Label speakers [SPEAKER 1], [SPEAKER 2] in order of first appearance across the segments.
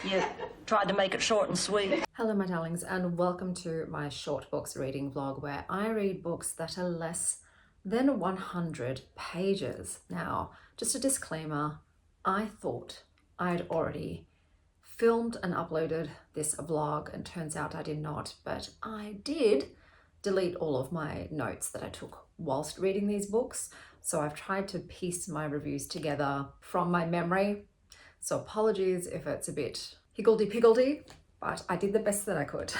[SPEAKER 1] You tried to make it short and sweet.
[SPEAKER 2] Hello my darlings, and welcome to my short books reading vlog where I read books that are less than 100 pages. Now, just a disclaimer, I thought I'd already filmed and uploaded this vlog, and turns out I did not, but I did delete all of my notes that I took whilst reading these books. So I've tried to piece my reviews together from my memory. So apologies if it's a bit higgledy-piggledy, but I did the best that I could.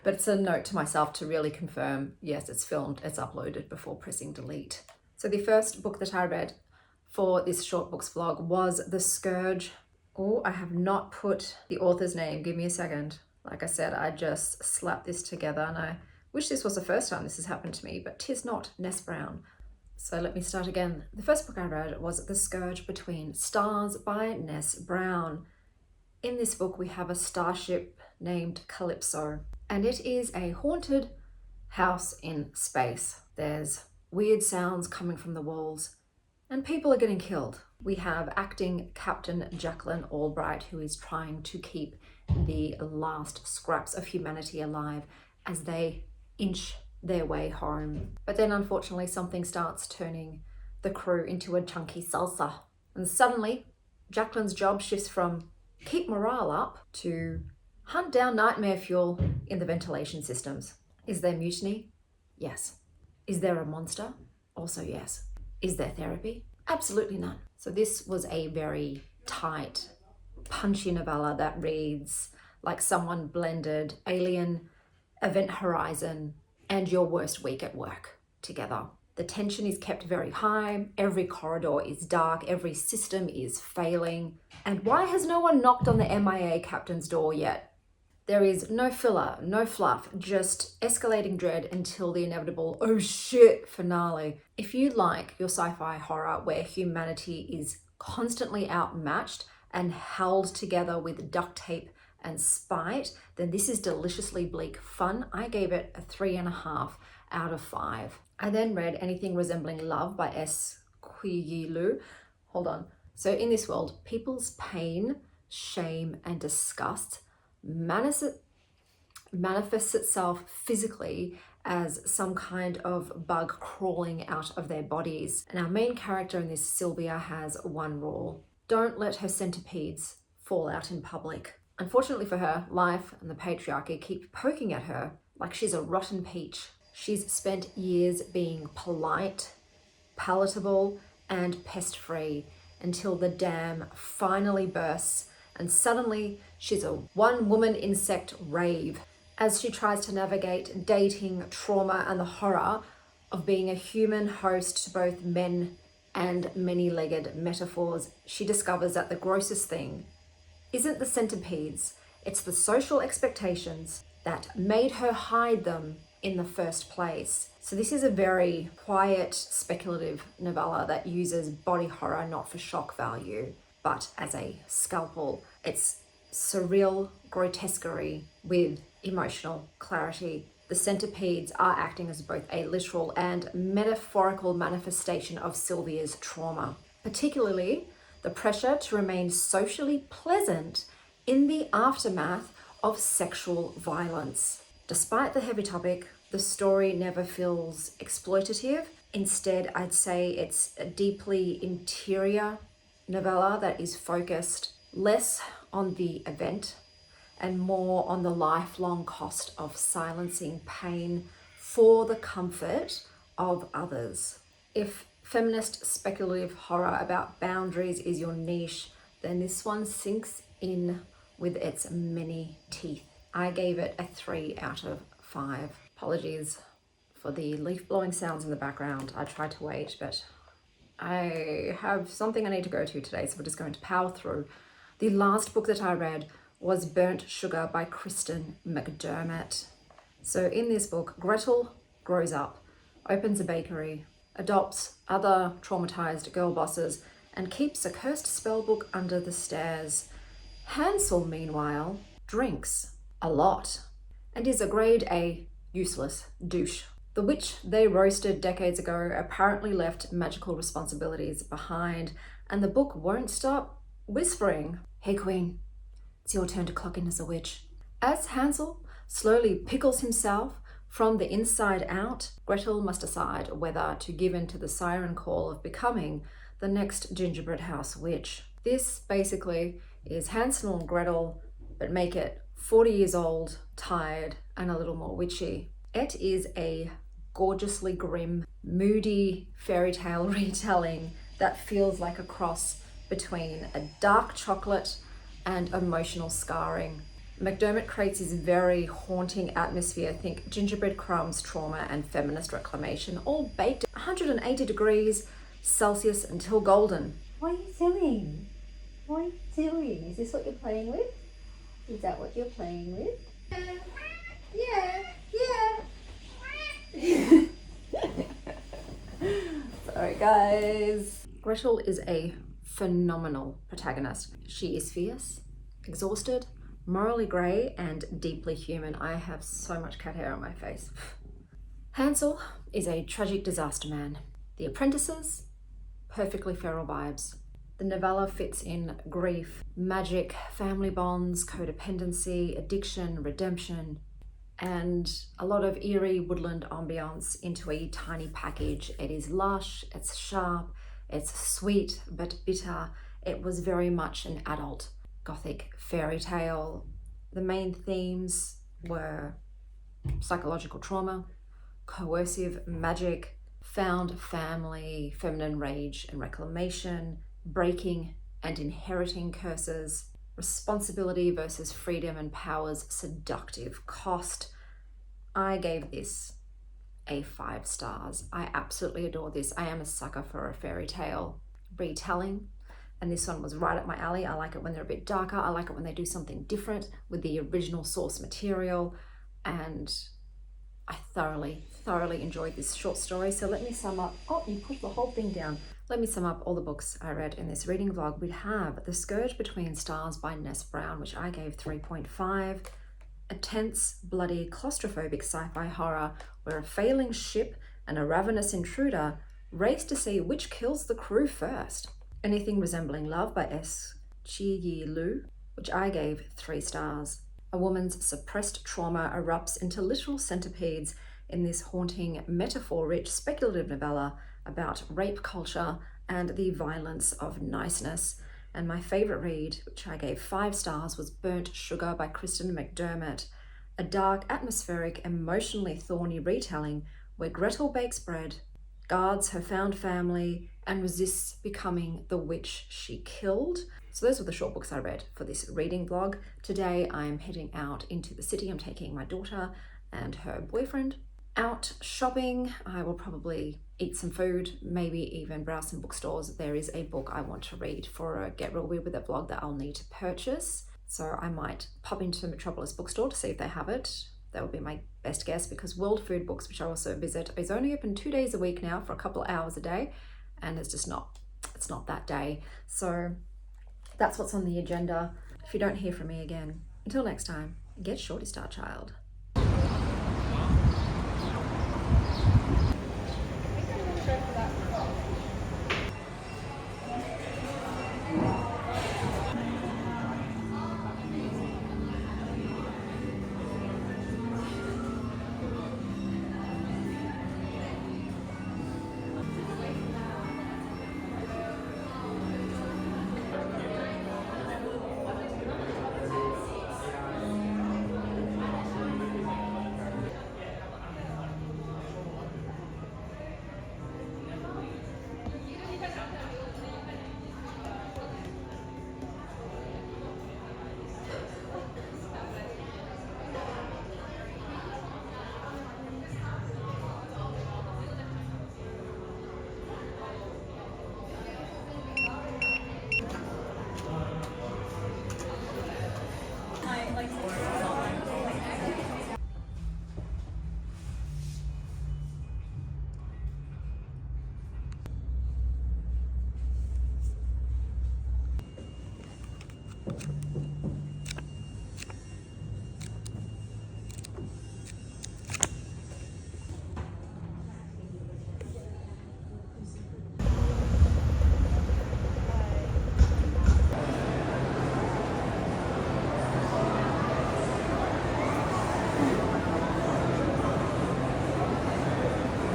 [SPEAKER 2] But it's a note to myself to really confirm, yes, it's filmed, it's uploaded before pressing delete. So the first book that I read for this short books vlog was The Scourge. Oh, I have not put the author's name. Give me a second. Like I said, I just slapped this together and I wish this was the first time this has happened to me, but 'tis not. Ness Brown. So let me start again. The first book I read was The Scourge Between Stars by Ness Brown. In this book, we have a starship named Calypso, and it is a haunted house in space. There's weird sounds coming from the walls, and people are getting killed. We have acting Captain Jacqueline Albright, who is trying to keep the last scraps of humanity alive as they inch their way home. But then unfortunately something starts turning the crew into a chunky salsa. And suddenly Jacqueline's job shifts from keep morale up to hunt down nightmare fuel in the ventilation systems. Is there mutiny? Yes. Is there a monster? Also yes. Is there therapy? Absolutely none. So this was a very tight, punchy novella that reads like someone blended Alien, Event Horizon, and Your Worst Week at Work together. The tension is kept very high, every corridor is dark, every system is failing. And why has no one knocked on the MIA captain's door yet? There is no filler, no fluff, just escalating dread until the inevitable oh shit finale. If you like your sci-fi horror where humanity is constantly outmatched and held together with duct tape and spite, then this is deliciously bleak fun. I gave it a 3.5 out of 5. I then read Anything Resembling Love by S. Quiyilu. Hold on. So in this world, people's pain, shame, and disgust manifests itself physically as some kind of bug crawling out of their bodies. And our main character in this, Sylvia, has one rule: don't let her centipedes fall out in public. Unfortunately for her, life and the patriarchy keep poking at her like she's a rotten peach. She's spent years being polite, palatable, and pest-free until the dam finally bursts and suddenly she's a one-woman insect rave as she tries to navigate dating, trauma, and the horror of being a human host to both men and many-legged metaphors. She discovers that the grossest thing isn't the centipedes, it's the social expectations that made her hide them in the first place. So this is a very quiet, speculative novella that uses body horror not for shock value, but as a scalpel. It's surreal grotesquerie with emotional clarity. The centipedes are acting as both a literal and metaphorical manifestation of Sylvia's trauma, particularly the pressure to remain socially pleasant in the aftermath of sexual violence. Despite the heavy topic, the story never feels exploitative. Instead, I'd say it's a deeply interior novella that is focused less on the event and more on the lifelong cost of silencing pain for the comfort of others. If feminist speculative horror about boundaries is your niche, then this one sinks in with its many teeth. I gave it a 3 out of 5. Apologies for the leaf blowing sounds in the background. I tried to wait, but I have something I need to go to today, so we're just going to power through. The last book that I read was Burnt Sugar by Kristen McDermott. So in this book, Gretel grows up, opens a bakery, adopts other traumatized girl bosses, and keeps a cursed spellbook under the stairs. Hansel, meanwhile, drinks a lot and is a grade A useless douche. The witch they roasted decades ago apparently left magical responsibilities behind, and the book won't stop whispering, "Hey Queen, It's your turn to clock in as a witch. As Hansel slowly pickles himself from the inside out, Gretel must decide whether to give in to the siren call of becoming the next gingerbread house witch. This basically is Hansel and Gretel, but make it 40 years old, tired, and a little more witchy. It is a gorgeously grim, moody fairy tale retelling that feels like a cross between a dark chocolate and emotional scarring. McDermott creates this very haunting atmosphere. Think gingerbread crumbs, trauma, and feminist reclamation, all baked at 180 degrees Celsius until golden.
[SPEAKER 3] What are you doing? What are you doing? Is this what you're playing with? Is that what you're playing with? Yeah.
[SPEAKER 2] Sorry guys. Gretel is a phenomenal protagonist. She is fierce, exhausted, morally grey, and deeply human. I have so much cat hair on my face. Hansel is a tragic disaster man. The apprentices, perfectly feral vibes. The novella fits in grief, magic, family bonds, codependency, addiction, redemption, and a lot of eerie woodland ambience into a tiny package. It is lush, it's sharp, it's sweet but bitter. It was very much an adult Gothic fairy tale. The main themes were psychological trauma, coercive magic, found family, feminine rage and reclamation, breaking and inheriting curses, responsibility versus freedom and power's seductive cost. I gave this a 5 stars. I absolutely adore this. I am a sucker for a fairy tale retelling, and this one was right up my alley. I like it when they're a bit darker. I like it when they do something different with the original source material, and I thoroughly enjoyed this short story. So let me sum up. Oh, you pushed the whole thing down. Let me sum up all the books I read in this reading vlog. We have The Scourge Between Stars by Ness Brown, which I gave 3.5. A tense, bloody, claustrophobic sci-fi horror where a failing ship and a ravenous intruder race to see which kills the crew first. Anything Resembling Love by S. Chi-Yi Lu, which I gave 3 stars. A woman's suppressed trauma erupts into literal centipedes in this haunting, metaphor-rich, speculative novella about rape culture and the violence of niceness. And my favorite read, which I gave 5 stars, was Burnt Sugar by Kristen McDermott, a dark, atmospheric, emotionally thorny retelling where Gretel bakes bread, guards her found family, and resists becoming the witch she killed. So those were the short books I read for this reading vlog. Today I'm heading out into the city. I'm taking my daughter and her boyfriend out shopping. I will probably eat some food, maybe even browse some bookstores. There is a book I want to read for a Get Real Weird With It vlog that I'll need to purchase. So I might pop into Metropolis bookstore to see if they have it. That would be my best guess, because World Food Books, which I also visit, is only open 2 days a week now for a couple of hours a day, and it's just not that day. So that's what's on the agenda. If you don't hear from me again, until next time, get shorty, Star Child.